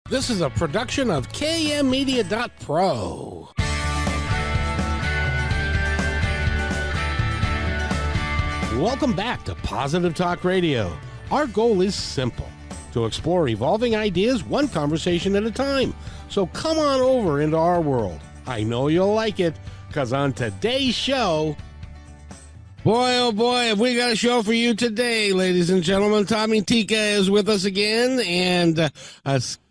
This is a production of KMmedia.pro. Welcome back to Positive Talk Radio. Our goal is simple: to explore evolving ideas one conversation at a time. So come on over into our world. I know you'll like it, because on today's show, boy, oh boy, have we got a show for you today, ladies and gentlemen. Tommy Tika is with us again, and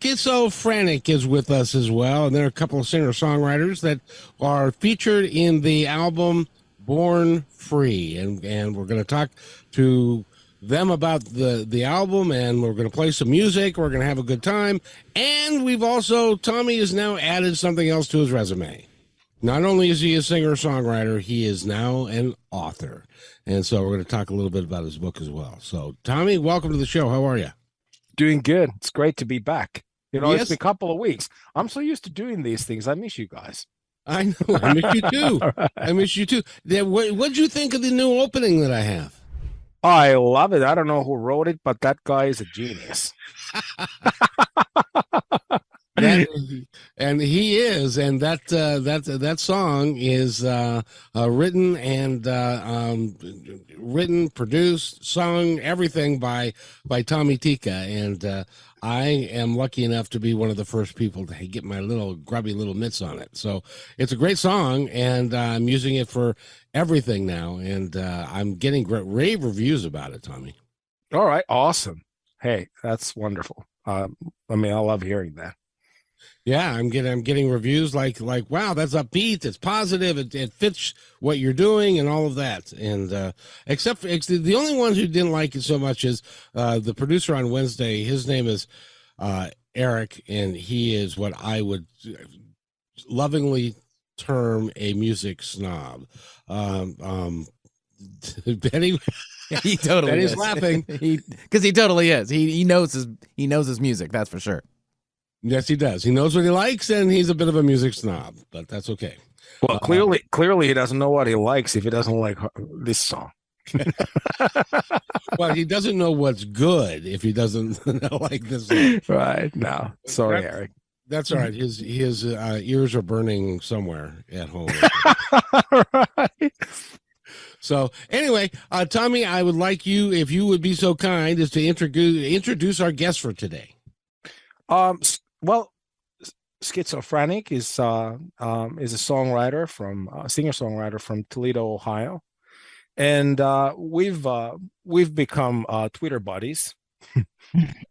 Schizophrenic is with us as well. And there are a couple of singer-songwriters that are featured in the album Born Free. And we're going to talk to them about the album, and we're going to play some music. We're going to have a good time. And we've also, Tommy has now added something else to his resume. Not only is he a singer-songwriter, he is now an author. And so we're going to talk a little bit about his book as well. So, Tommy, welcome to the show. How are you? Doing good. It's great to be back. Yes. It's been a couple of weeks. I'm so used to doing these things. I miss you guys. I know. I miss you too. I miss you too. What'd you think of the new opening that I have? I love it. I don't know who wrote it, but that guy is a genius. And he is, and that song is written and produced, sung, everything by Tommy Tika, and I am lucky enough to be one of the first people to get my little grubby little mitts on it. So it's a great song, and I'm using it for everything now, and I'm getting great rave reviews about it, Tommy. All right, awesome. Hey, that's wonderful. I love hearing that. Yeah, I'm getting reviews like wow, that's upbeat, it's positive, it fits what you're doing and all of that. And except for the only one who didn't like it so much is the producer on Wednesday. His name is Eric, and he is what I would lovingly term a music snob. Benny, he totally Benny's is. laughing because he totally is. He knows his music. That's for sure. Yes, he does. He knows what he likes, and he's a bit of a music snob, but that's okay. Well, clearly he doesn't know what he likes if he doesn't like this song. Well, he doesn't know what's good if he doesn't like this song. Right. No, sorry, Eric. That's all right. His ears are burning somewhere at home. Right. So anyway, Tommy, I would like you, if you would be so kind, as to introduce our guest for today. Well, Schizophrenic is a songwriter singer-songwriter from Toledo, Ohio, and we've become Twitter buddies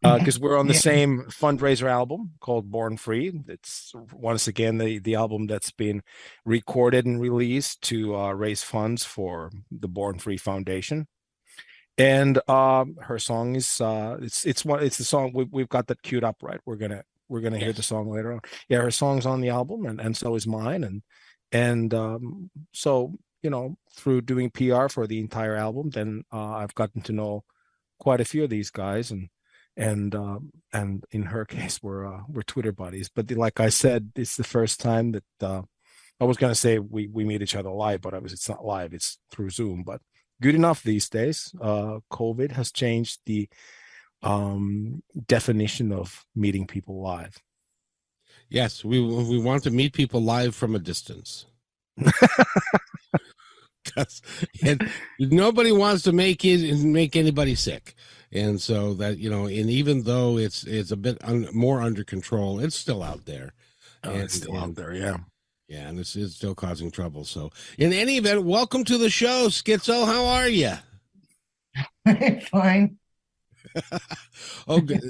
because we're on the same fundraiser album called Born Free. It's once again the album that's been recorded and released to raise funds for the Born Free Foundation. And her song is it's the song we've got that queued up, right? We're gonna hear the song later on. Yeah, her song's on the album, and so is mine, and so through doing PR for the entire album, then I've gotten to know quite a few of these guys, and in her case we're Twitter buddies. But like I said, it's the first time that I was gonna say we meet each other live, but it's not live; it's through Zoom, but. Good enough these days. COVID has changed the definition of meeting people live. Yes, we want to meet people live from a distance. And nobody wants to make anybody sick, and so that and even though it's a bit more under control, it's still out there. It's still out there, yeah. Yeah, and this is still causing trouble. So, in any event, welcome to the show, Schizo. How are you? Fine. Oh, good.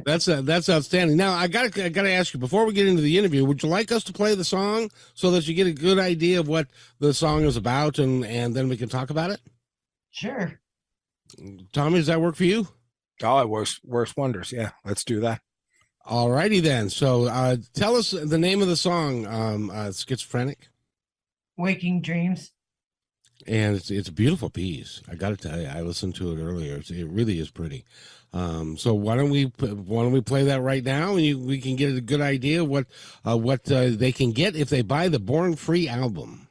That's outstanding. Now, I gotta ask you, before we get into the interview, would you like us to play the song so that you get a good idea of what the song is about, and then we can talk about it? Sure. Tommy, does that work for you? Oh, it works wonders. Yeah, let's do that. All righty then. So tell us the name of the song, Schizophrenic. Waking Dreams. And it's a beautiful piece. I got to tell you, I listened to it earlier. It really is pretty. So why don't we play that right now, and we can get a good idea of what they can get if they buy the Born Free album.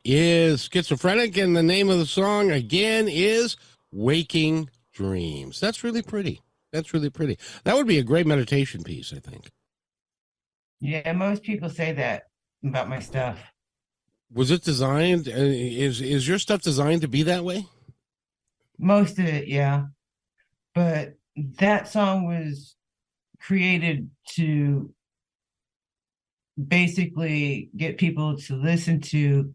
is Schizophrenic, and the name of the song again is Waking Dreams. That's really pretty. That's really pretty. That would be a great meditation piece, I think. Yeah, most people say that about my stuff. Was it designed? Is your stuff designed to be that way? Most of it, yeah. But that song was created to basically get people to listen to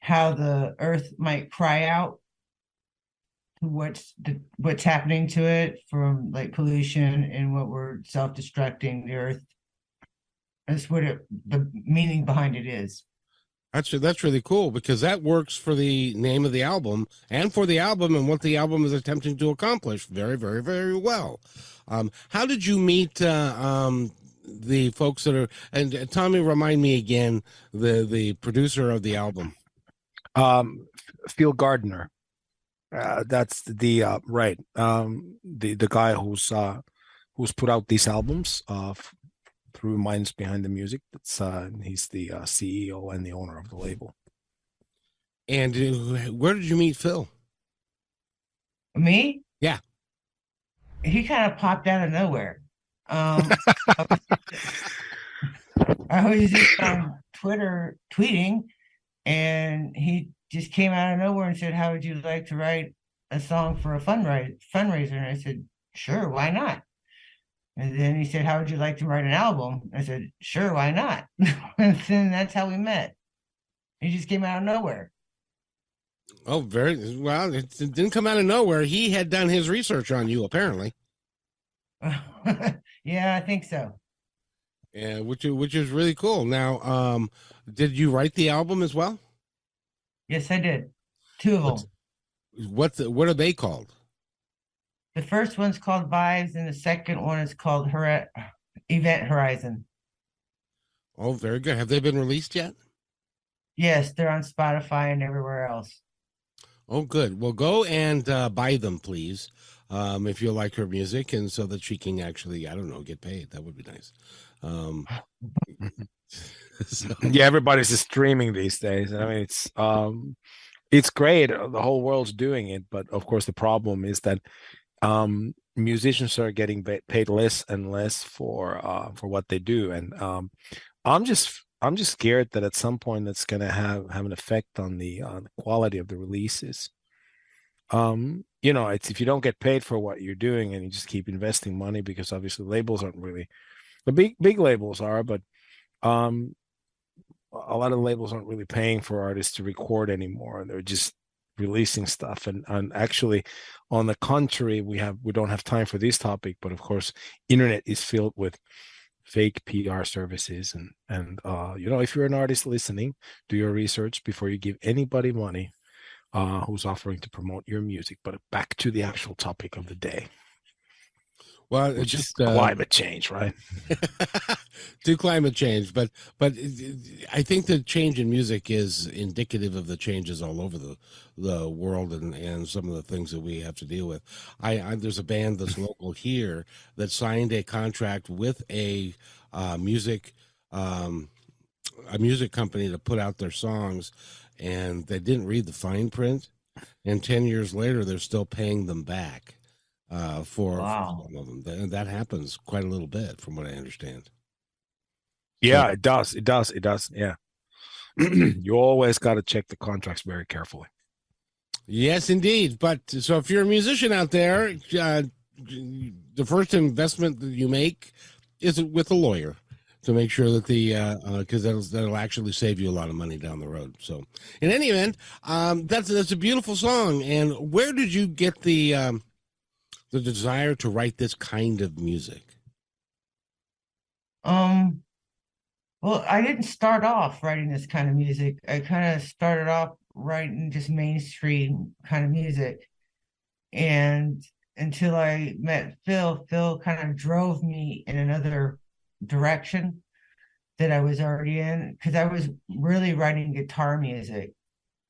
how the earth might cry out to what's happening to it from like pollution and what we're self-destructing the earth. That's what the meaning behind it is. That's really cool because that works for the name of the album and for the album and what the album is attempting to accomplish very, very, very well. How did you meet the folks that are? And Tommy, remind me again the producer of the album. Phil Gardner. That's the right. The guy who's put out these albums through Minds Behind the Music. That's he's the CEO and the owner of the label. And where did you meet Phil? Me? Yeah. He kind of popped out of nowhere. I was just on Twitter tweeting, and he just came out of nowhere and said, "How would you like to write a song for a fundraiser?" And I said, "Sure, why not?" And then he said, "How would you like to write an album?" I said, "Sure, why not?" And then that's how we met. He just came out of nowhere. Oh, very well. It didn't come out of nowhere. He had done his research on you, apparently. Yeah, I think so. Yeah, which is really cool. Now, did you write the album as well? Yes, I did. Two of them. What are they called? The first one's called Vibes, and the second one is called Event Horizon. Oh, very good. Have they been released yet? Yes, they're on Spotify and everywhere else. Oh, good. Well, go and buy them, please, if you like her music, and so that she can actually, I don't know, get paid. That would be nice. So. Yeah, everybody's just streaming these days. I mean, it's great. The whole world's doing it, but of course, the problem is that musicians are getting paid less and less for what they do, and I'm just scared that at some point that's going to have an effect on the quality of the releases. It's if you don't get paid for what you're doing and you just keep investing money, because obviously labels aren't really, the big labels are, but a lot of labels aren't really paying for artists to record anymore. They're just releasing stuff, and actually, on the contrary, we don't have time for this topic, but of course internet is filled with fake PR services, and if you're an artist listening, do your research before you give anybody money who's offering to promote your music. But back to the actual topic of the day. Well, it's just climate change, right? To climate change, but I think the change in music is indicative of the changes all over the world and some of the things that we have to deal with. There's a band that's local here that signed a contract with a music company to put out their songs, and they didn't read the fine print, and 10 years later they're still paying them back. For some of them, and that happens quite a little bit, from what I understand. Yeah, so, it does. Yeah, you always got to check the contracts very carefully. Yes, indeed. But so, if you're a musician out there, the first investment that you make is with a lawyer to make sure that because that'll actually save you a lot of money down the road. So, in any event, that's a beautiful song. And where did you get the desire to write this kind of music? Well, I didn't start off writing this kind of music. I kind of started off writing just mainstream kind of music. And until I met Phil kind of drove me in another direction that I was already in, because I was really writing guitar music,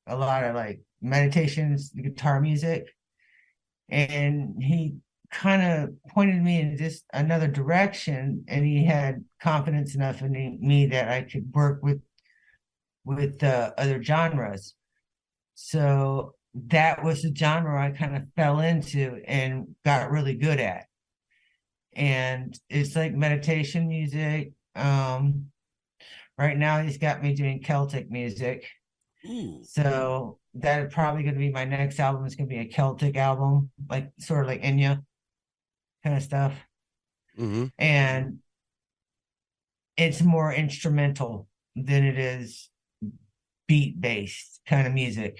a lot of like meditations, guitar music. And he kind of pointed me in just another direction, and he had confidence enough in me that I could work with with other genres. So that was the genre I kind of fell into and got really good at. And it's like meditation music. Right now he's got me doing Celtic music. Ooh. So that's probably going to be my next album. It's going to be a Celtic album, like sort of like Enya kind of stuff. Mm-hmm. And it's more instrumental than it is beat based kind of music.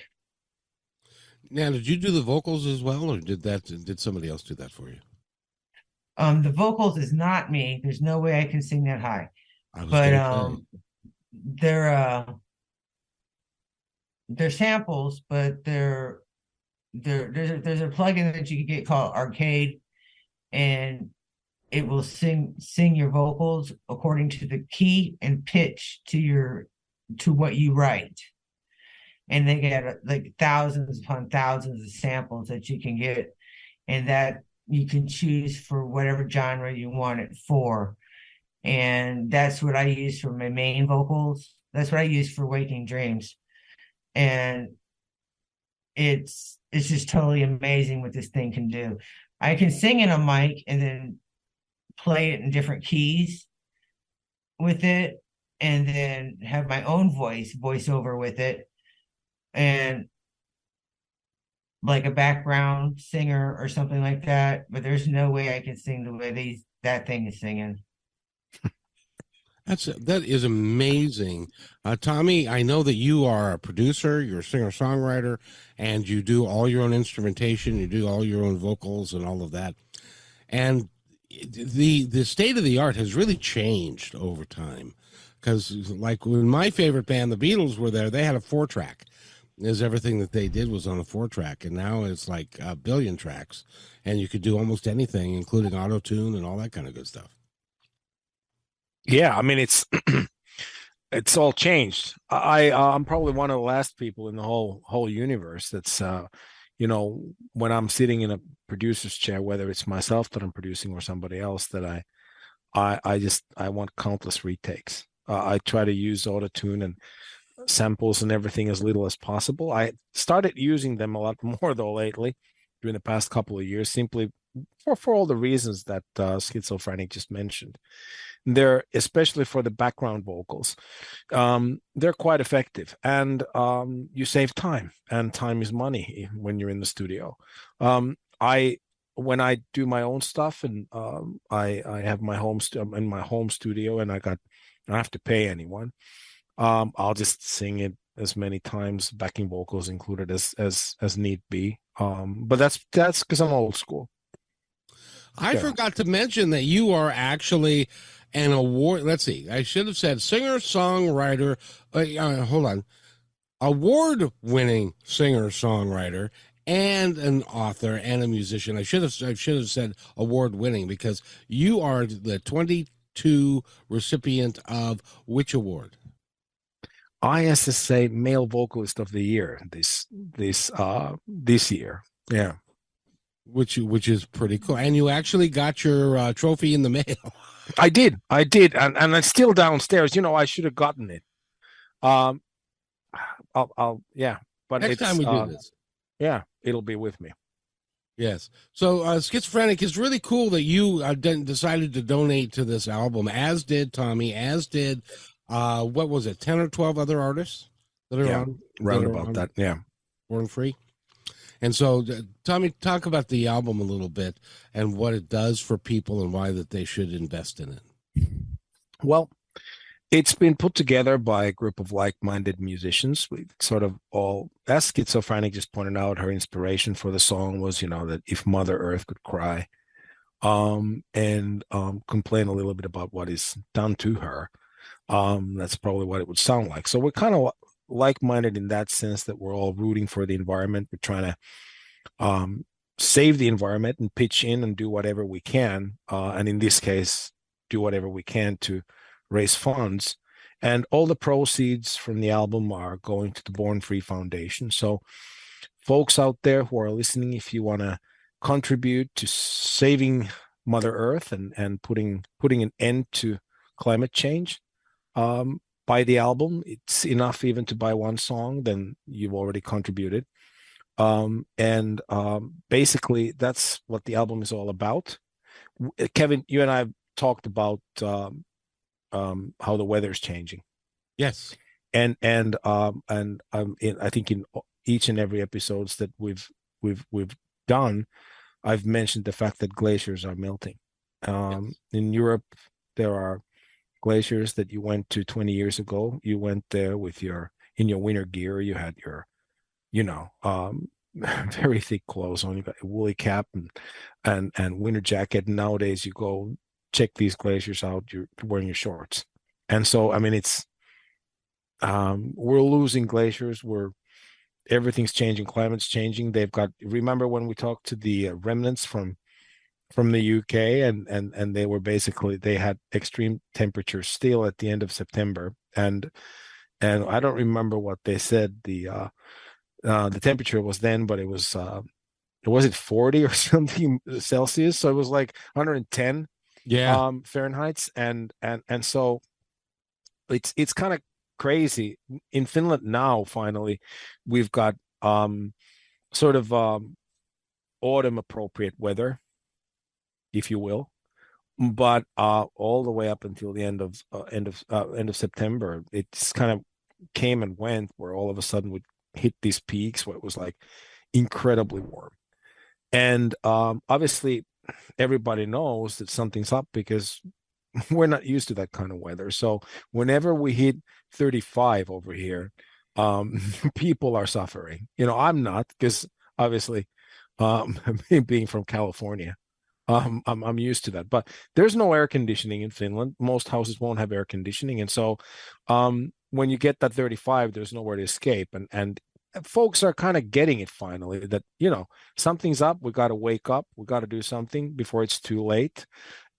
Now, did you do the vocals as well, or did somebody else do that for you? The vocals is not me. There's no way I can sing that high. I was But going to they're samples, but there's a plugin that you can get called Arcade, and it will sing your vocals according to the key and pitch to what you write. And they get like thousands upon thousands of samples that you can get, and that you can choose for whatever genre you want it for. And that's what I use for my main vocals. That's what I use for Waking Dreams. And it's just totally amazing what this thing can do. I can sing in a mic and then play it in different keys with it, and then have my own voiceover with it, and like a background singer or something like that. But there's no way I can sing the way that thing is singing. That is amazing. Tommy, I know that you are a producer, you're a singer-songwriter, and you do all your own instrumentation, you do all your own vocals and all of that. And the state of the art has really changed over time. Because like when my favorite band, the Beatles, were there, they had a 4-track. Is everything that they did was on a 4-track, and now it's like a billion tracks, and you could do almost anything, including auto-tune and all that kind of good stuff. Yeah, I mean it's it's all changed. I'm probably one of the last people in the whole universe that's when I'm sitting in a producer's chair, whether it's myself that I'm producing or somebody else, that I want countless retakes. I try to use auto-tune and samples and everything as little as possible. I started using them a lot more though lately during the past couple of years, simply for all the reasons that Schizophrenic just mentioned. They're, especially for the background vocals, they're quite effective, and you save time, and time is money when you're in the studio. When I do my own stuff, and I have my in my home studio, and I don't have to pay anyone. I'll just sing it as many times, backing vocals included, as need be. But that's because I'm old school. I forgot to mention that you are actually an award. Let's see. I should have said singer-songwriter. Hold on. Award-winning singer-songwriter and an author and a musician. I should have said award-winning, because you are the 22 recipient of which award? ISSA Male Vocalist of the Year this year. Yeah. Which is pretty cool. And you actually got your trophy in the mail. I did, and it's still downstairs. I should have gotten it. I'll but Next time we do this, yeah, it'll be with me. Yes. So Schizophrenic, is really cool that you decided to donate to this album, as did Tommy, as did what was it, 10 or 12 other artists that are on? Right about that, yeah. Born Free. And so, Tommy, talk about the album a little bit and what it does for people and why that they should invest in it. Well, it's been put together by a group of like-minded musicians. We sort of all, as Schizophrenic just pointed out, her inspiration for the song was, that if Mother Earth could cry, and complain a little bit about what is done to her, that's probably what it would sound like. So we're kind of like-minded in that sense, that we're all rooting for the environment. We're trying to save the environment and pitch in and do whatever we can, and in this case do whatever we can to raise funds. And all the proceeds from the album are going to the Born Free Foundation. So folks out there who are listening, if you want to contribute to saving Mother Earth and putting an end to climate change, buy the album. It's enough even to buy one song, then you've already contributed. And basically, that's what the album is all about. Kevin, you and I have talked about how the weather is changing. Yes. And I think in each and every episodes that we've done, I've mentioned the fact that glaciers are melting. In Europe, there are glaciers that you went to 20 years ago. You went there with in your winter gear. You had your, very thick clothes on. You got a woolly cap and winter jacket. And nowadays, you go check these glaciers out. You're wearing your shorts, and so I mean, we're losing glaciers. Everything's changing. Climate's changing. Remember when we talked to the remnants from the UK, and they had extreme temperatures still at the end of September, and I don't remember what they said the temperature was then, but it was it 40 or something Celsius, so it was like 110 Fahrenheit, and so it's kind of crazy. In Finland now, finally, we've got sort of autumn appropriate weather, if you will, but all the way up until the end of September, it's kind of came and went, where all of a sudden we hit these peaks where it was like incredibly warm, and obviously everybody knows that something's up because we're not used to that kind of weather. So whenever we hit 35 over here, people are suffering. I'm not, because obviously, being from California, I'm used to that. But there's no air conditioning in Finland. Most houses won't have air conditioning, and so when you get that 35, there's nowhere to escape. And folks are kind of getting it finally, that something's up. We got to wake up. We got to do something before it's too late.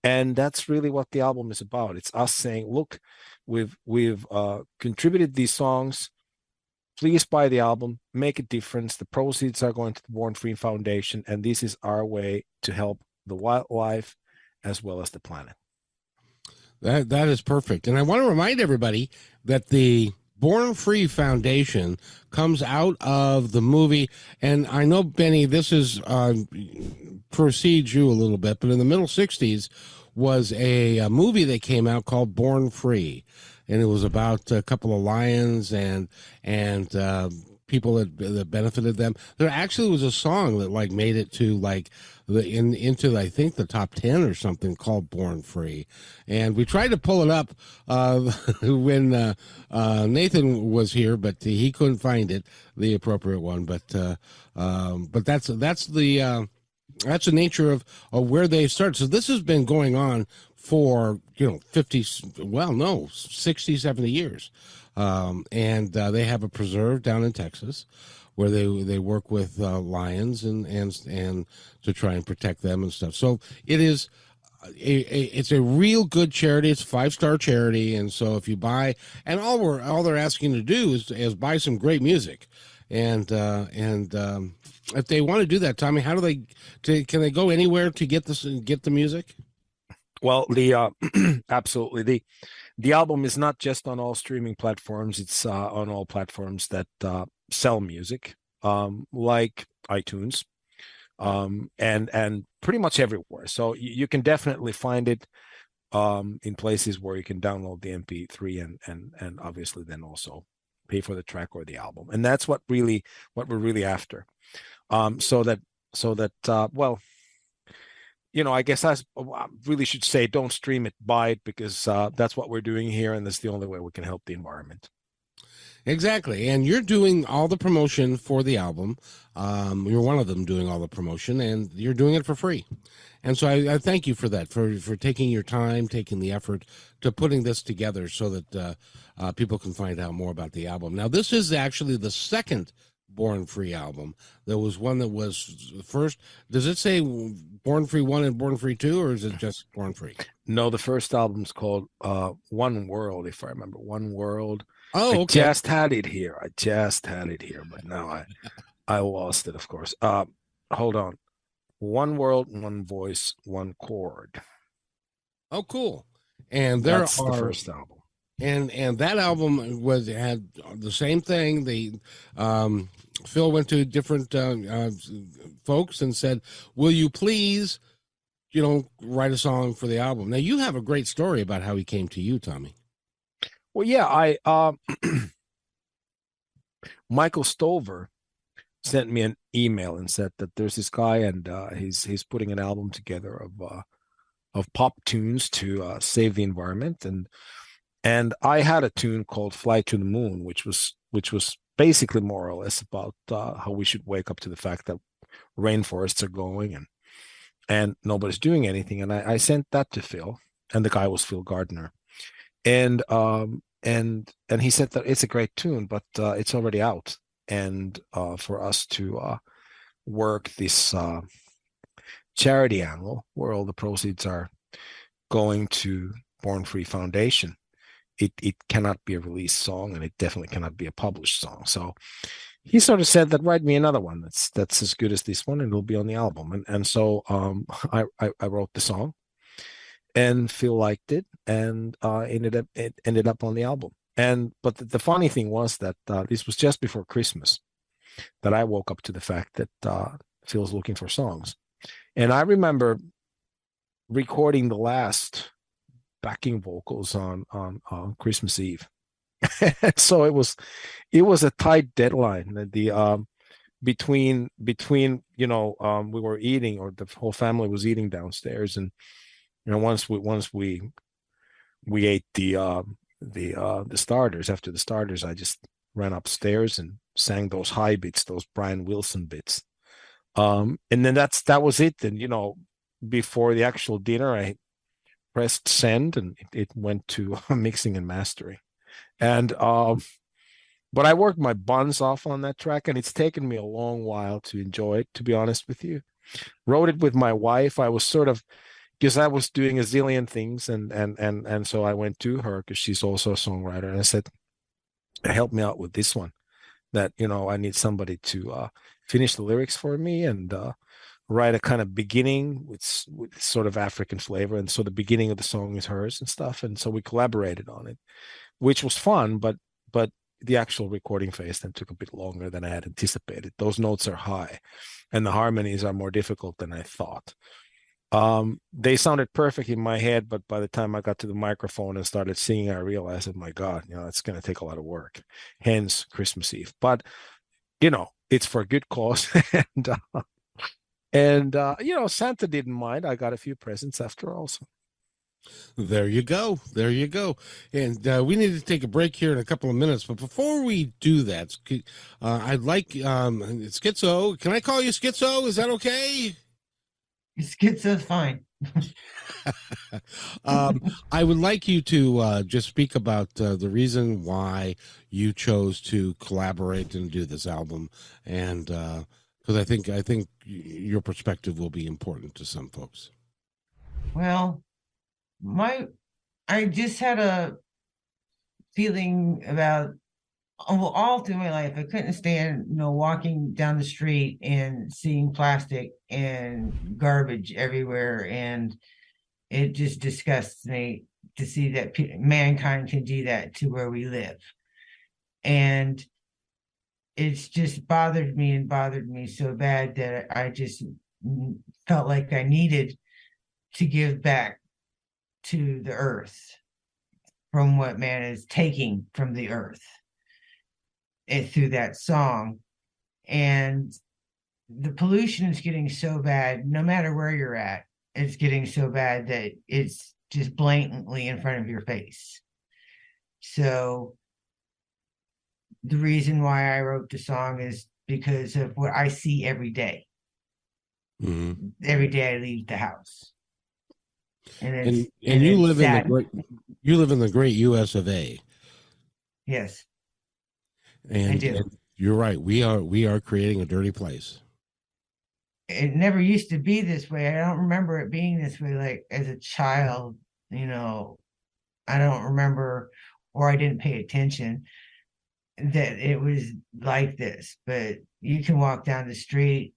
And that's really what the album is about. It's us saying, look, we've contributed these songs. Please buy the album, make a difference. The proceeds are going to the Born Free Foundation, and this is our way to help the wildlife as well as the planet. That is perfect. And I want to remind everybody that the Born Free Foundation comes out of the movie, and I know, Benny, this is precedes you a little bit, but in the middle 60s was a movie that came out called Born Free, and it was about a couple of lions and people that benefited them. There actually was a song that like made it to like into I think the top 10 or something, called Born Free, and we tried to pull it up when Nathan was here, but he couldn't find it, the appropriate one. But that's the nature of where they started. So this has been going on for 60, 70 years. And they have a preserve down in Texas where they work with lions and to try and protect them and stuff. So it is it's a real good charity. It's a 5-star charity, and so if you buy, and all they're asking to do is buy some great music, and if they want to do that, Tommy, how do can they go anywhere to get the music? Well, the absolutely, the album is not just on all streaming platforms. It's on all platforms that sell music, like iTunes, and pretty much everywhere. So you can definitely find it in places where you can download the MP3 and obviously then also pay for the track or the album. And that's what we're really after. So that well, I guess I really should say, don't stream it, buy it, because that's what we're doing here, and that's the only way we can help the environment. Exactly. And you're doing all the promotion for the album. You're one of them doing all the promotion, and you're doing it for free. And so I thank you for that, for taking your time, taking the effort to putting this together so that people can find out more about the album. Now, this is actually the second Born Free album. There was one that was first. Does it say Born Free 1 and Born Free 2, or is it just Born Free? No, the first album's called One World, if I remember. One World. Oh, okay. I just had it here, but now I lost it, of course. Hold on. One World, One Voice, One Chord. Oh, cool. And that's the first album. and that album had the same thing. Phil went to different folks and said, "Will you please, write a song for the album?" Now you have a great story about how he came to you, Tommy. Well, yeah, I Michael Stover sent me an email and said that there's this guy and he's putting an album together of pop tunes to save the environment, and I had a tune called "Fly to the Moon," which was basically more or less about how we should wake up to the fact that rainforests are going and nobody's doing anything. And I sent that to Phil, and the guy was Phil Gardner, and he said that it's a great tune, but it's already out, and for us to work this charity angle where all the proceeds are going to Born Free Foundation, it cannot be a released song, and it definitely cannot be a published song. So he sort of said that write me another one that's as good as this one, and it'll be on the album. And so I wrote the song, and Phil liked it, and it ended up on the album. But the funny thing was that this was just before Christmas that I woke up to the fact that Phil's looking for songs, and I remember recording the last backing vocals on Christmas Eve. So it was a tight deadline. The between we were eating, or the whole family was eating downstairs, and once we ate the starters. After the starters, I just ran upstairs and sang those high bits, those Brian Wilson bits, and then that was it. And before the actual dinner, I pressed send, and it went to mixing and mastering. And but I worked my buns off on that track, and it's taken me a long while to enjoy it, to be honest with you. Wrote it with my wife. I was sort of, because I was doing a zillion things, and so I went to her because she's also a songwriter, and I said, help me out with this one, that I need somebody to finish the lyrics for me and write a kind of beginning with sort of African flavor, and so the beginning of the song is hers and stuff, and so we collaborated on it, which was fun, but the actual recording phase then took a bit longer than I had anticipated. Those notes are high, and the harmonies are more difficult than I thought. They sounded perfect in my head, but by the time I got to the microphone and started singing, I realized, oh my God, it's going to take a lot of work. Hence Christmas Eve. But it's for a good cause, and Santa didn't mind. I got a few presents after all. So. There you go. And we need to take a break here in a couple of minutes. But before we do that, I'd like Schizo. Can I call you Schizo? Is that okay? Schizo's fine. I would like you to just speak about the reason why you chose to collaborate and do this album, and because I think your perspective will be important to some folks. Well, I just had a feeling about all through my life. I couldn't stand, walking down the street and seeing plastic and garbage everywhere, and it just disgusts me to see that mankind can do that to where we live. And it's just bothered me so bad that I just felt like I needed to give back to the earth from what man is taking from the earth, and through that song. And the pollution is getting so bad, no matter where you're at, it's getting so bad that it's just blatantly in front of your face. So the reason why I wrote the song is because of what I see every day. Mm-hmm. Every day I leave the house. And you live in the great US of A. Yes. And, I do. And you're right. We are creating a dirty place. It never used to be this way. I don't remember it being this way. Like as a child, I don't remember, or I didn't pay attention that it was like this. But you can walk down the street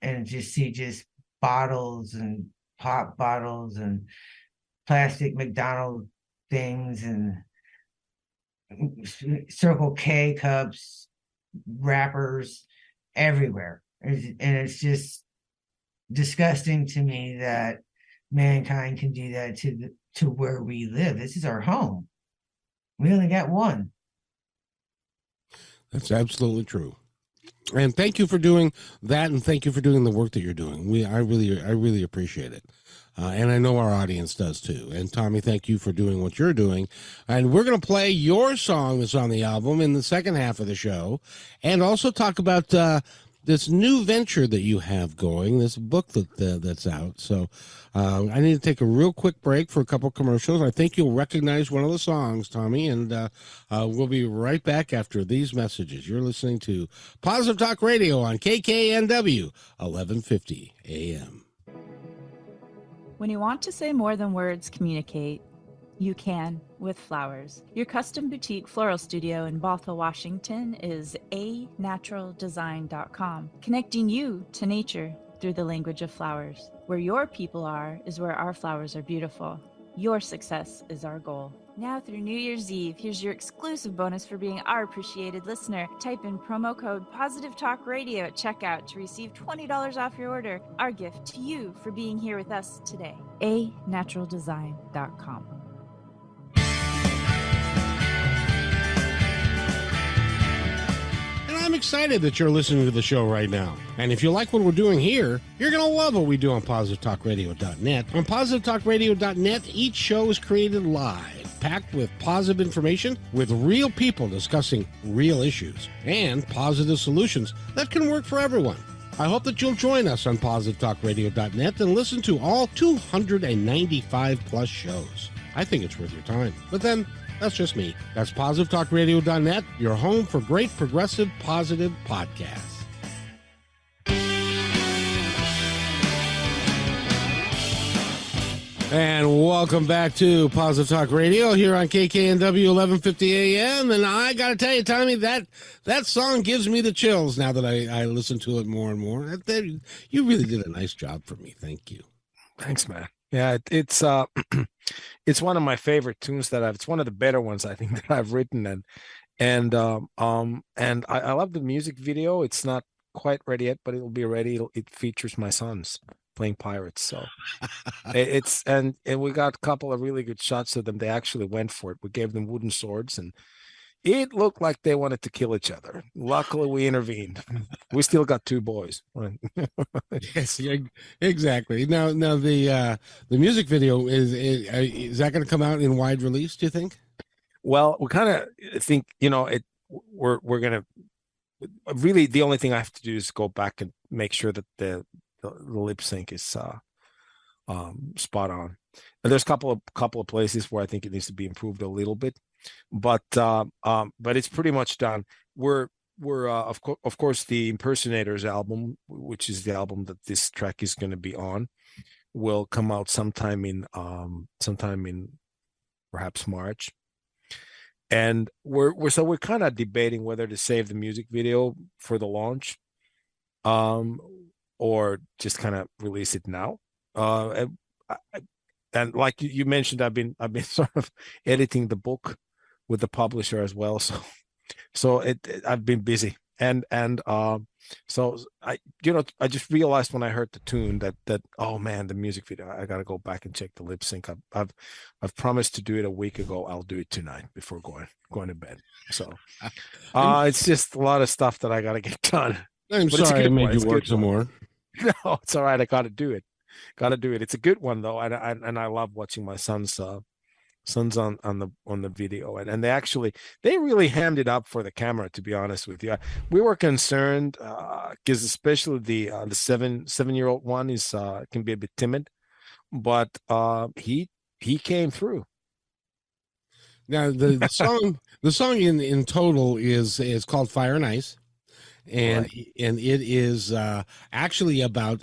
and just see just bottles and pop bottles and plastic McDonald things and Circle K cups, wrappers everywhere. And it's just disgusting to me that mankind can do that to where we live. This is our home. We only got one. That's absolutely true. And thank you for doing that, and thank you for doing the work that you're doing. I really appreciate it. And I know our audience does too. And Tommy, thank you for doing what you're doing. And we're going to play your song that's on the album in the second half of the show, and also talk about this new venture that you have going, this book that's out. So I need to take a real quick break for a couple commercials. I think you'll recognize one of the songs, Tommy, and we'll be right back after these messages. You're listening to Positive Talk Radio on KKNW, 1150 AM. When you want to say more than words communicate, you can with flowers. Your custom boutique floral studio in Bothell, Washington is anaturaldesign.com, connecting you to nature through the language of flowers. Where your people are is where our flowers are beautiful. Your success is our goal. Now through New Year's Eve, here's your exclusive bonus for being our appreciated listener. Type in promo code Positive Talk Radio at checkout to receive $20 off your order. Our gift to you for being here with us today. anaturaldesign.com. I'm excited that you're listening to the show right now. And if you like what we're doing here, you're going to love what we do on PositiveTalkRadio.net. On PositiveTalkRadio.net, each show is created live, packed with positive information, with real people discussing real issues, and positive solutions that can work for everyone. I hope that you'll join us on PositiveTalkRadio.net and listen to all 295 plus shows. I think it's worth your time. But then, that's just me. That's PositiveTalkRadio.net, your home for great progressive positive podcasts. And welcome back to Positive Talk Radio here on KKNW 1150 AM. And I got to tell you, Tommy, that song gives me the chills now that I listen to it more and more. You really did a nice job for me. Thank you. Thanks, man. Yeah, it's it's one of my favorite tunes it's one of the better ones I think that I've written, and I love the music video. It's not quite ready yet, but it'll be ready. It features my sons playing pirates, so and we got a couple of really good shots of them. They actually went for it. We gave them wooden swords, and it looked like they wanted to kill each other. Luckily, we intervened. We still got two boys. Yes, exactly. Now the music video is that going to come out in wide release? Do you think? Well, we kind of think we're going to really, the only thing I have to do is go back and make sure that the lip sync is spot on. And there's a couple of places where I think it needs to be improved a little bit. But it's pretty much done. We're of course the Impersonators album, which is the album that this track is going to be on, will come out sometime in perhaps March. And we're kind of debating whether to save the music video for the launch, or just kind of release it now. And like you mentioned, I've been sort of editing the book with the publisher as well, so I've been busy, and so I just realized when I heard the tune that oh man, the music video, I got to go back and check the lip sync. I've promised to do it a week ago. I'll do it tonight before going to bed. So it's just a lot of stuff that I got to get done. I'm sorry I made you work some more. No, it's all right. I got to do it. It's a good one though, and I love watching my sons on the video, and they really hammed it up for the camera, to be honest with you. We were concerned because especially the 7-year-old one is can be a bit timid, but he came through. Now the song in total is called Fire and Ice, and right. And it is actually about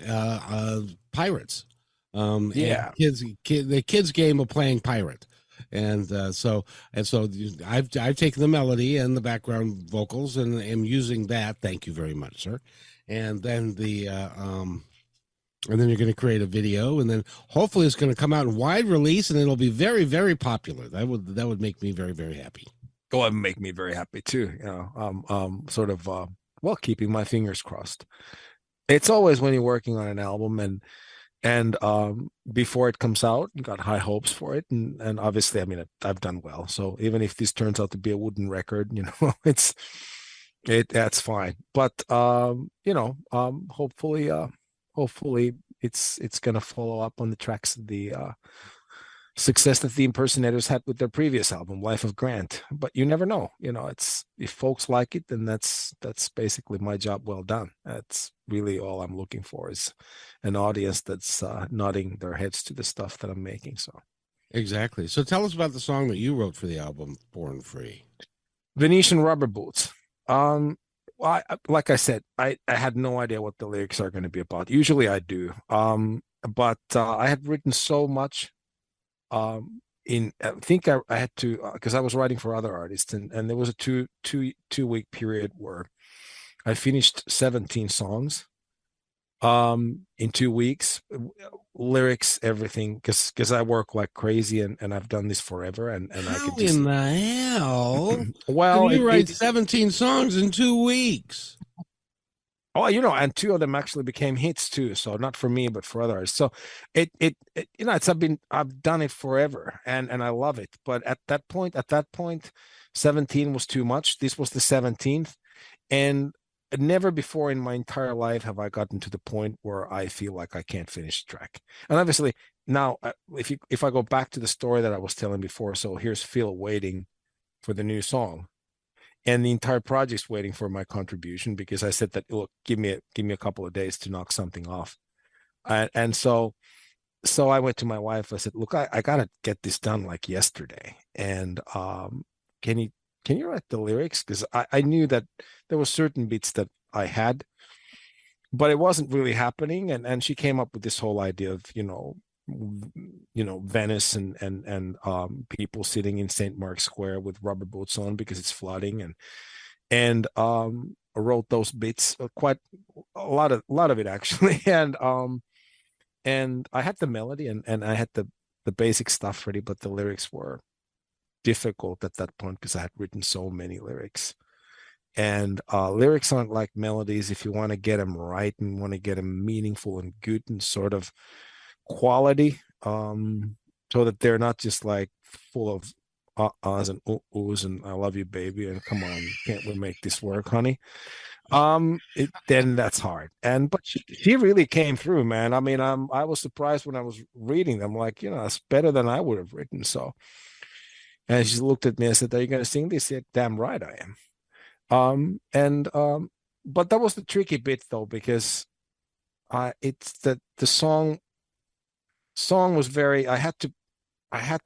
pirates. Yeah, the kids game of playing pirate. And so I've taken the melody and the background vocals and am using that. Thank you very much, sir. And then and then you're going to create a video, and then hopefully it's going to come out in wide release, and it'll be very, very popular. That would make me very, very happy. it make me very happy too. Sort of keeping my fingers crossed. It's always when you're working on an album and before it comes out, you got high hopes for it, and obviously, I mean, I've done well. So even if this turns out to be a wooden record, that's fine. But hopefully it's gonna follow up on the tracks of the success that the Impersonators had with their previous album, Life of Grant. But you never know. It's if folks like it, then that's basically my job well done. That's really all I'm looking for is an audience that's nodding their heads to the stuff that I'm making. So exactly. So tell us about the song that you wrote for the album, Born Free. Venetian Rubber Boots. Like I said, I had no idea what the lyrics are going to be about. Usually I do. But I had written so much. I think I had to because I was writing for other artists, and there was a two-week period where I finished 17 songs in 2 weeks, lyrics, everything, because I work like crazy and I've done this forever, and I How could just in the hell well can you write 17 songs in 2 weeks? Oh, and 2 of them actually became hits too. So not for me, but for others. So I've done it forever, and I love it. But at that point, 17 was too much. This was the 17th, and never before in my entire life have I gotten to the point where I feel like I can't finish the track. And obviously now, if I go back to the story that I was telling before, so here's Phil waiting for the new song. And the entire project's waiting for my contribution because I said that, look, give me a couple of days to knock something off. And so I went to my wife. I said, look, I gotta get this done like yesterday. And can you write the lyrics? Because I knew that there were certain beats that I had, but it wasn't really happening. And she came up with this whole idea of, Venice and people sitting in St. Mark's Square with rubber boots on because it's flooding, and I wrote those bits, quite a lot of it actually, and I had the melody and I had the basic stuff ready, but the lyrics were difficult at that point because I had written so many lyrics. And lyrics aren't like melodies. If you want to get them right and want to get them meaningful and good and sort of quality, so that they're not just like full of ahs and oohs and I love you, baby, and come on, can't we make this work, honey? Then that's hard. But she really came through, man. I mean, I was surprised when I was reading them, like, it's better than I would have written. So, and she looked at me and said, "Are you going to sing this?" I said, "Damn right I am." But that was the tricky bit though, because it's the song was very, I had to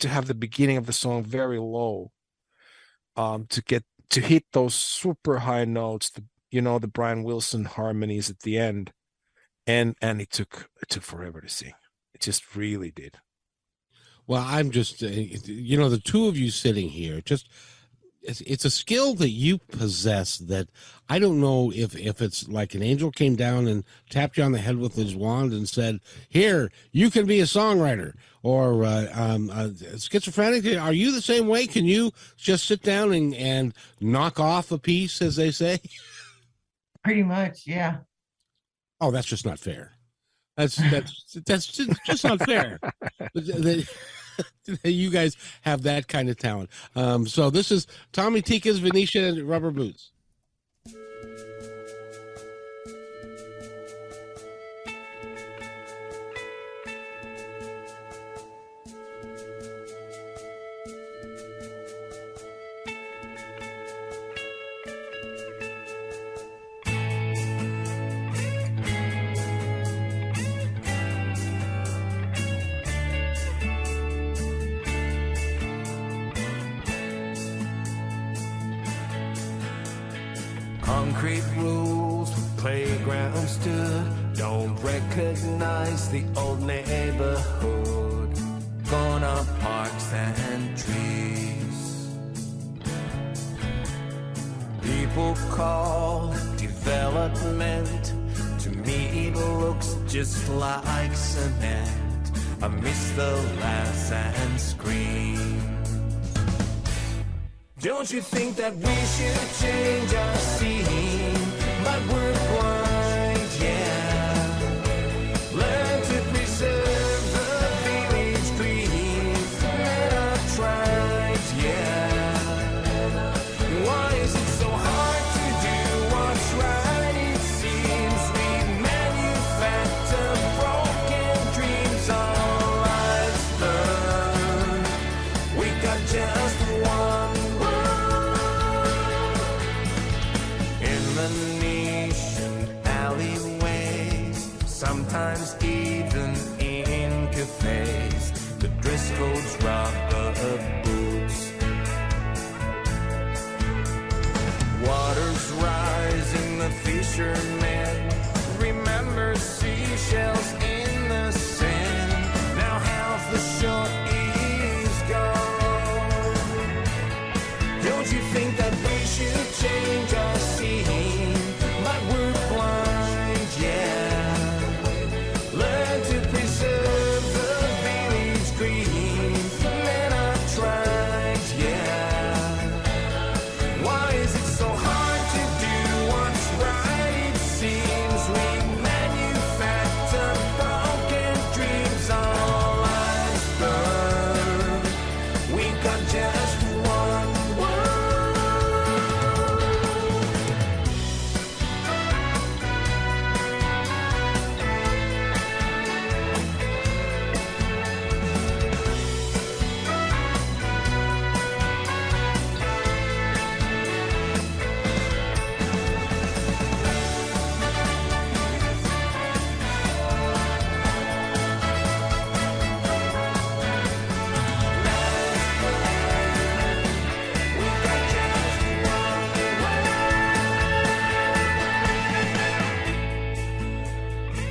have the beginning of the song very low to hit those super high notes, the Brian Wilson harmonies at the end, and it took forever to sing. It just really did. Well, I'm just the two of you sitting here, just it's a skill that you possess that I don't know if it's like an angel came down and tapped you on the head with his wand and said, "Here, you can be a songwriter." Or schizophrenic, are you the same way? Can you just sit down and knock off a piece, as they say? Pretty much, yeah. Oh, that's just not fair. That's just not fair. You guys have that kind of talent. So this is Tommy Tika's Venetian Rubber Boots. Concrete rules for playground stood. Don't recognize the old neighborhood. Gone are parks and trees. People call development. To me it looks just like cement. I miss the laughs and screams. Don't you think that we should change our scene? But we're blind, yeah. Learn to preserve the village green. Let our tribes, yeah. Why is it so hard to do what's right? It seems we manufacture broken dreams. Our lives burn. We got just one. In the Venetian alleyways, sometimes even in cafes, the dress code's rubber boots. Waters rising, the fishermen remember seashells in the sand. Now half the shore is gone. Don't you think that we should change our scene? But we're blind, yeah. Learn to preserve the village green. Let our tribes, yeah. Why is it so hard to do what's right? It seems we manufacture broken dreams. Our lives burn. We got just one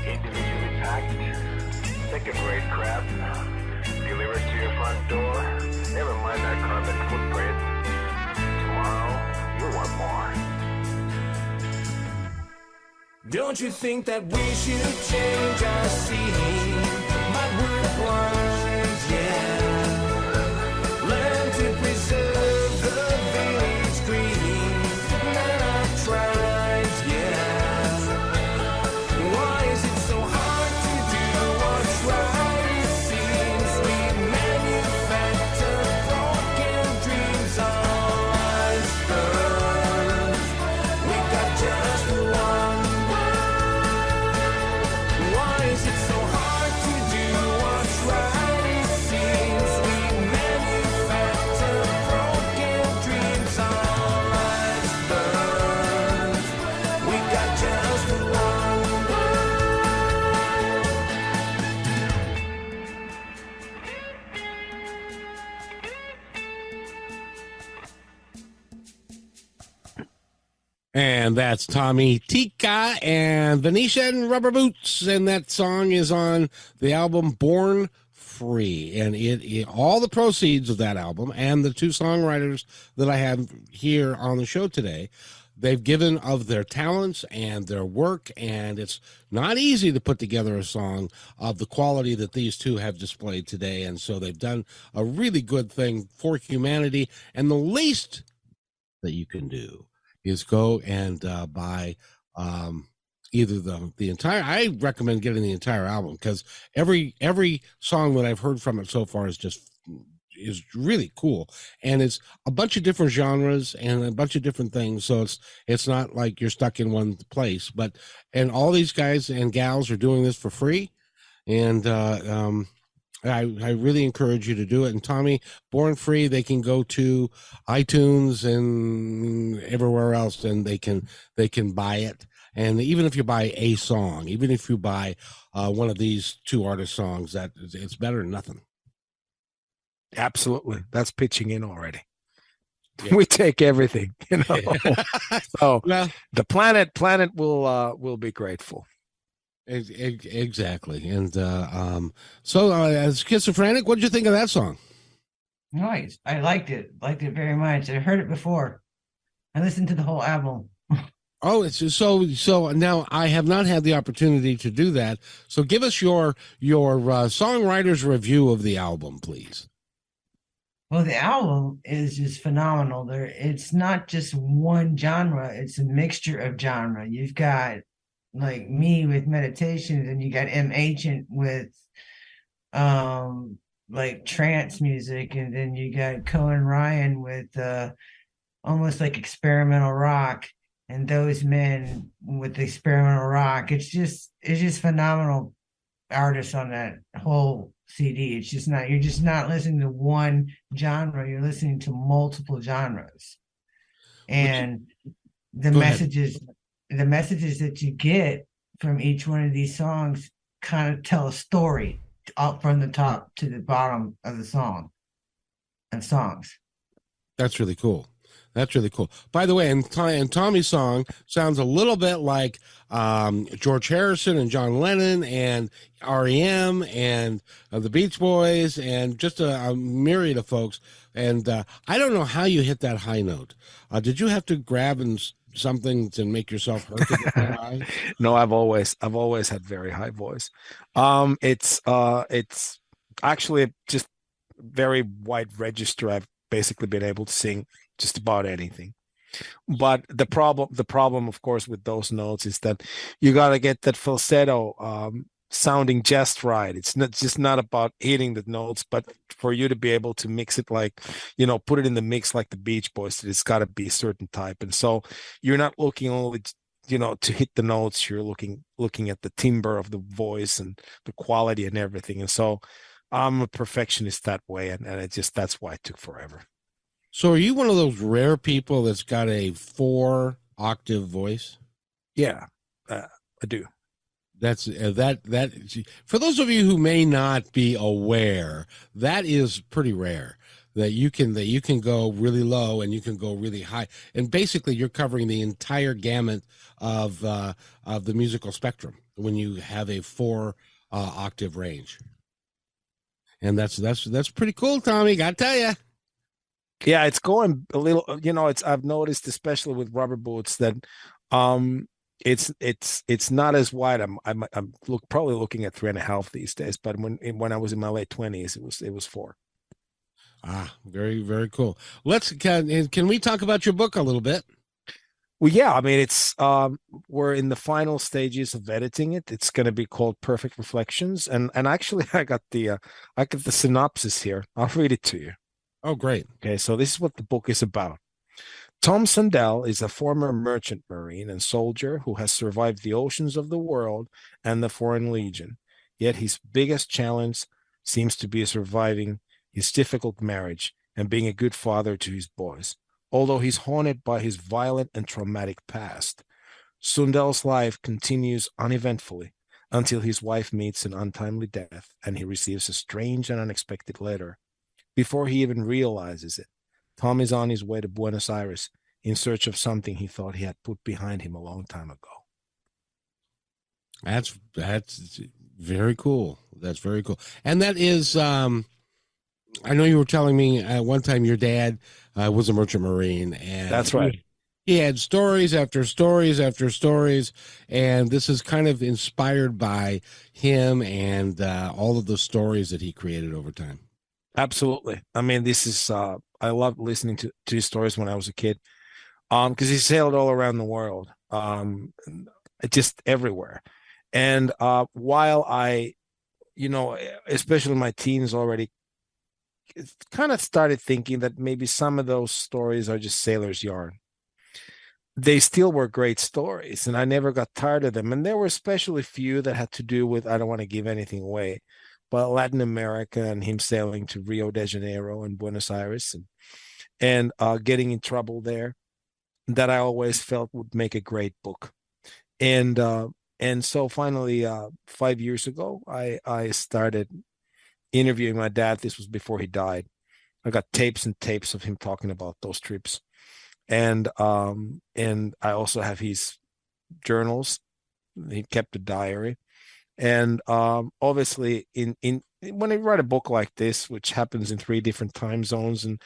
individually packed, second-rate crap. Deliver it to your front door. Never mind that carbon footprint. Tomorrow, you'll want more. Don't you think that we should change our scene? But we're blind, yeah. Learn to preserve the village green. Let our tribes, yeah. Why is it so hard to do what's right? It seems we manufacture broken dreams. Our lives burn. We got just one. Why is it so hard to do what's right? It seems we manufacture broken dreams. Our lives burn. We got just one. And that's Tommy Tika and Venetian Rubber Boots, and that song is on the album Born Free. And all the proceeds of that album and the two songwriters that I have here on the show today, they've given of their talents and their work, and it's not easy to put together a song of the quality that these two have displayed today. And so they've done a really good thing for humanity, and the least that you can do is go and buy either the entire. I recommend getting the entire album, because every song that I've heard from it so far is really cool, and it's a bunch of different genres and a bunch of different things. So it's not like you're stuck in one place. And all these guys and gals are doing this for free, and I really encourage you to do it. And Tommy, Born Free, they can go to iTunes and everywhere else, and they can buy it. And even if you buy a song, even if you buy one of these two artist songs, that it's better than nothing. Absolutely. That's pitching in already. Yeah. We take everything, So Well, the planet will be grateful. exactly. And so as Schizophrenic, what did you think of that song? Nice. I liked it very much. I heard it before. I listened to the whole album. Oh, it's so now I have not had the opportunity to do that. So give us your songwriter's review of the album, please. Well, the album is just phenomenal. It's not just one genre, it's a mixture of genre. You've got like me with meditations, and you got M Ancient with um like trance music, and then you got Cohen Ryan with almost like experimental rock, and those men with the experimental rock. It's just phenomenal artists on that whole CD. It's just not, you're just not listening to one genre, you're listening to multiple genres. Which, And the go ahead. messages that you get from each one of these songs kind of tell a story up from the top to the bottom of the songs. That's really cool. That's really cool. By the way, and Tommy's song sounds a little bit like George Harrison and John Lennon and REM and the Beach Boys and just a myriad of folks. And I don't know how you hit that high note. Did you have to grab something to make yourself hurt to get that high? No, I've always had very high voice. It's actually just very wide register. I've basically been able to sing just about anything. But the problem, of course, with those notes is that you got to get that falsetto sounding just right. It's not about hitting the notes, but for you to be able to mix it like, put it in the mix like the Beach Boys, it's got to be a certain type. And so you're not looking only, to hit the notes. You're looking at the timbre of the voice and the quality and everything. And so I'm a perfectionist that way, and that's why it took forever. So are you one of those rare people that's got a 4-octave voice? Yeah, I do. That's that for those of you who may not be aware, that is pretty rare. That you can go really low and you can go really high, and basically you're covering the entire gamut of the musical spectrum when you have a 4 octave range, and that's pretty cool, Tommy. Gotta tell you. Yeah, it's going a little, I've noticed, especially with rubber boots, that it's not as wide. I'm probably looking at 3.5 these days, but when I was in my late 20s, it was 4. Very, very cool. Can we talk about your book a little bit? Well, yeah, I mean, it's we're in the final stages of editing it. It's going to be called Perfect Reflections, and actually I got the synopsis here. I'll read it to you. Oh, great. Okay, so this is what the book is about. Tom Sandell is a former merchant marine and soldier who has survived the oceans of the world and the Foreign Legion. Yet his biggest challenge seems to be surviving his difficult marriage and being a good father to his boys. Although he's haunted by his violent and traumatic past, Sandell's life continues uneventfully until his wife meets an untimely death and he receives a strange and unexpected letter. Before he even realizes it, Tom is on his way to Buenos Aires in search of something he thought he had put behind him a long time ago. That's very cool. That's very cool. And that is, I know you were telling me one time your dad was a merchant marine, and that's right. He had stories after stories after stories, and this is kind of inspired by him and all of the stories that he created over time. Absolutely. I mean, this is I loved listening to his stories when I was a kid, because he sailed all around the world, just everywhere. And while I, especially in my teens already, kind of started thinking that maybe some of those stories are just sailor's yarn, they still were great stories, and I never got tired of them. And there were especially few that had to do with, I don't want to give anything away, but Latin America and him sailing to Rio de Janeiro and Buenos Aires and getting in trouble there, that I always felt would make a great book. And so finally, 5 years ago, I started interviewing my dad. This was before he died. I got tapes and tapes of him talking about those trips. And I also have his journals. He kept a diary. And obviously, in when you write a book like this, which happens in 3 different time zones, and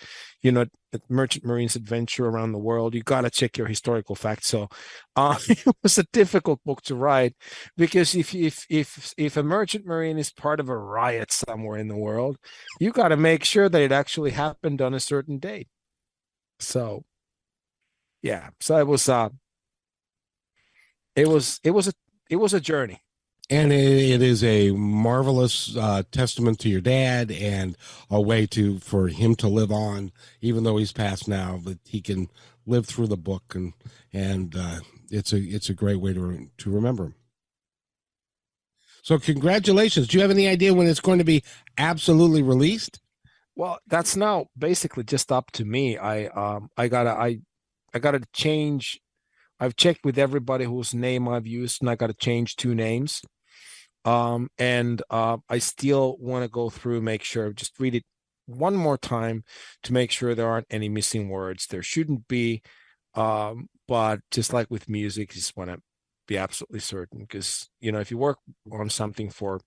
at Merchant Marine's adventure around the world, you got to check your historical facts. So, it was a difficult book to write because if a Merchant Marine is part of a riot somewhere in the world, you got to make sure that it actually happened on a certain date. So, yeah, so it was a journey. And it is a marvelous testament to your dad, and a way for him to live on, even though he's passed now, but he can live through the book, and it's a great way to remember him. So congratulations. Do you have any idea when it's going to be absolutely released? Well, that's now basically just up to me. I gotta change. I've checked with everybody whose name I've used, and I got to change 2 names. I still want to go through, make sure, just read it one more time to make sure there aren't any missing words. There shouldn't be, but just like with music, you just want to be absolutely certain, because if you work on something for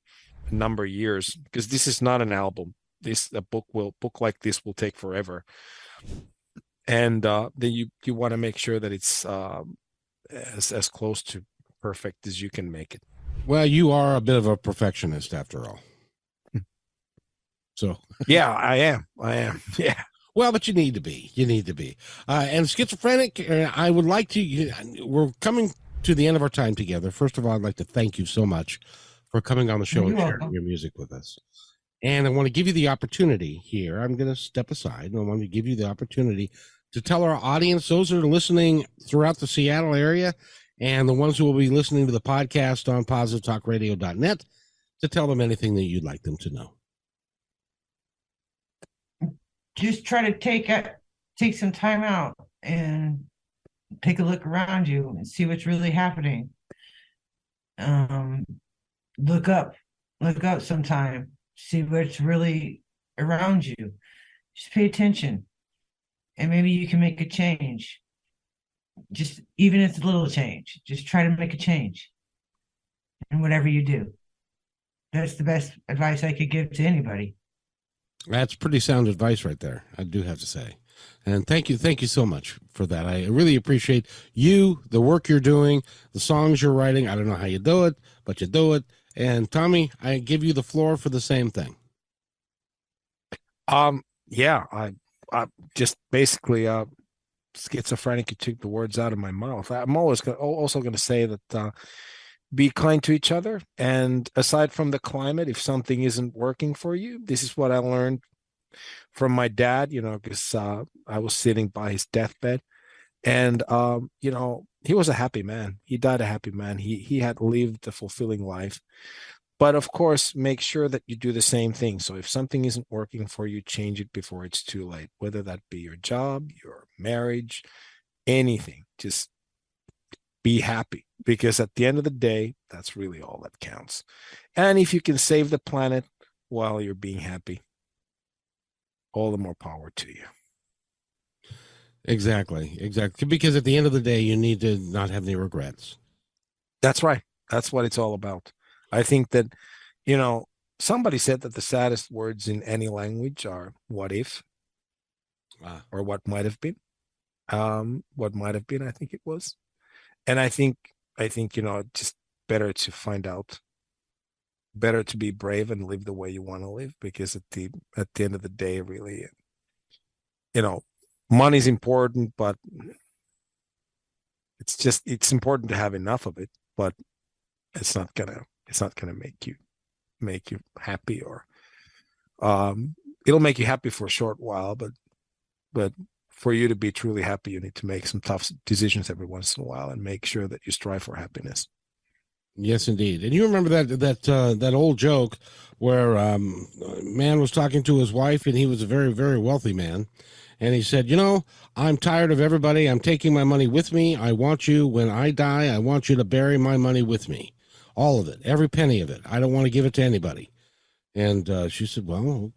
a number of years, because this is not an album, a book like this will take forever, and then you want to make sure that it's as close to perfect as you can make it. Well, you are a bit of a perfectionist after all. So yeah, I am. Yeah. Well, but you need to be. And Schizophrenic, I would like to. We're coming to the end of our time together. First of all, I'd like to thank you so much for coming on the show and sharing your music with us. And I want to give you the opportunity here. I'm going to step aside, and I want to give you the opportunity to tell our audience, those that are listening throughout the Seattle area, and the ones who will be listening to the podcast on positivetalkradio.net, to tell them anything that you'd like them to know. Just try to take some time out and take a look around you and see what's really happening. Look up sometime, see what's really around you. Just pay attention, and maybe you can make a change. Just even if it's a little change, just try to make a change in whatever you do. That's the best advice I could give to anybody. That's pretty sound advice right there, I do have to say. And thank you so much for that. I really appreciate you, the work you're doing, the songs you're writing. I don't know how you do it, but you do it. And Tommy, I give you the floor for the same thing. Yeah, I just basically Schizophrenic, you took the words out of my mouth. I'm also going to say that be kind to each other. And aside from the climate, if something isn't working for you, this is what I learned from my dad, because I was sitting by his deathbed. And, he was a happy man. He died a happy man. He had lived a fulfilling life. But of course, make sure that you do the same thing. So if something isn't working for you, change it before it's too late, whether that be your job, your marriage, anything. Just be happy, because at the end of the day, that's really all that counts. And if you can save the planet while you're being happy, all the more power to you. Exactly. Because at the end of the day, you need to not have any regrets. That's right. That's what it's all about. I think that, somebody said that the saddest words in any language are "what if," or "what might have been." What might have been, I think it was. And I think just better to find out, better to be brave and live the way you want to live, because at the end of the day, really, money's important, but it's important to have enough of it, but it's not gonna make you happy, or it'll make you happy for a short while, but for you to be truly happy, you need to make some tough decisions every once in a while and make sure that you strive for happiness. Yes, indeed. And you remember that old joke where a man was talking to his wife, and he was a very, very wealthy man. And he said, I'm tired of everybody. I'm taking my money with me. I want you, when I die, I want you to bury my money with me. All of it, every penny of it. I don't want to give it to anybody. And she said, well,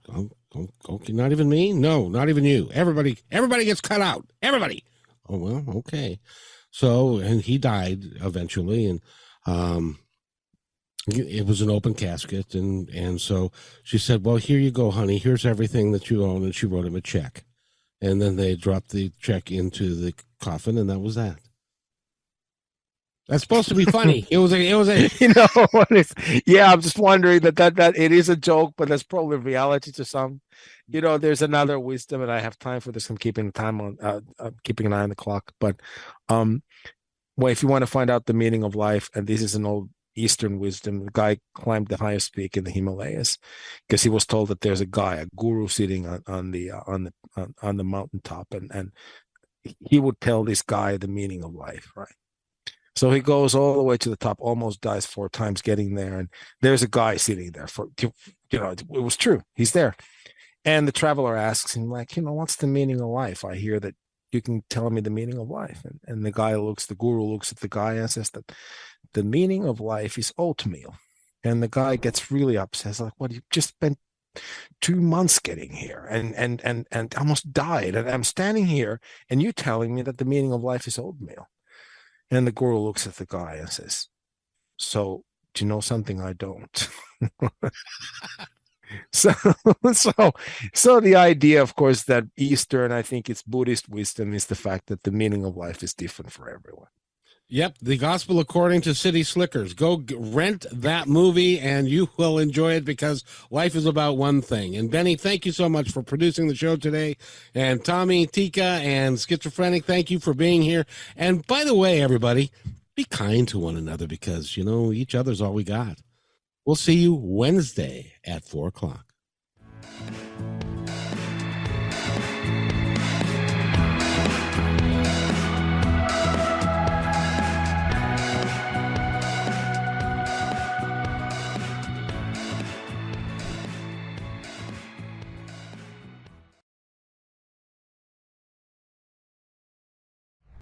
okay, not even me? No, not even you. Everybody gets cut out. Everybody. Oh, well, okay. So, and he died eventually. And It was an open casket, and so she said, "Well, here you go, honey. Here's everything that you own," and she wrote him a check, and then they dropped the check into the coffin, and that was that. That's supposed to be funny. It was a. You know what is? Yeah, I'm just wondering that it is a joke, but that's probably reality to some. You know, there's another wisdom, and I have time for this. I'm keeping time on, keeping an eye on the clock. But, well, if you want to find out the meaning of life, and this is an old Eastern wisdom, the guy climbed the highest peak in the Himalayas because he was told that there's a guy, a guru, sitting on the mountaintop, and he would tell this guy the meaning of life, right? So he goes all the way to the top, almost dies 4 times getting there. And there's a guy sitting there it was true. He's there. And the traveler asks him, like, what's the meaning of life? I hear that you can tell me the meaning of life. And the guru looks at the guy and says that the meaning of life is oatmeal. And the guy gets really upset. Like, what, you just spent 2 months getting here and almost died. And I'm standing here and you telling me that the meaning of life is oatmeal. And the guru looks at the guy and says, "So, do you know something I don't?" so the idea, of course, that Eastern, I think it's Buddhist wisdom, is the fact that the meaning of life is different for everyone. Yep, The Gospel According to City Slickers. Go rent that movie, and you will enjoy it because life is about one thing. And Benny, thank you so much for producing the show today. And Tommy, Tika, and Schizophrenic, thank you for being here. And by the way, everybody, be kind to one another because, each other's all we got. We'll see you Wednesday at 4 o'clock.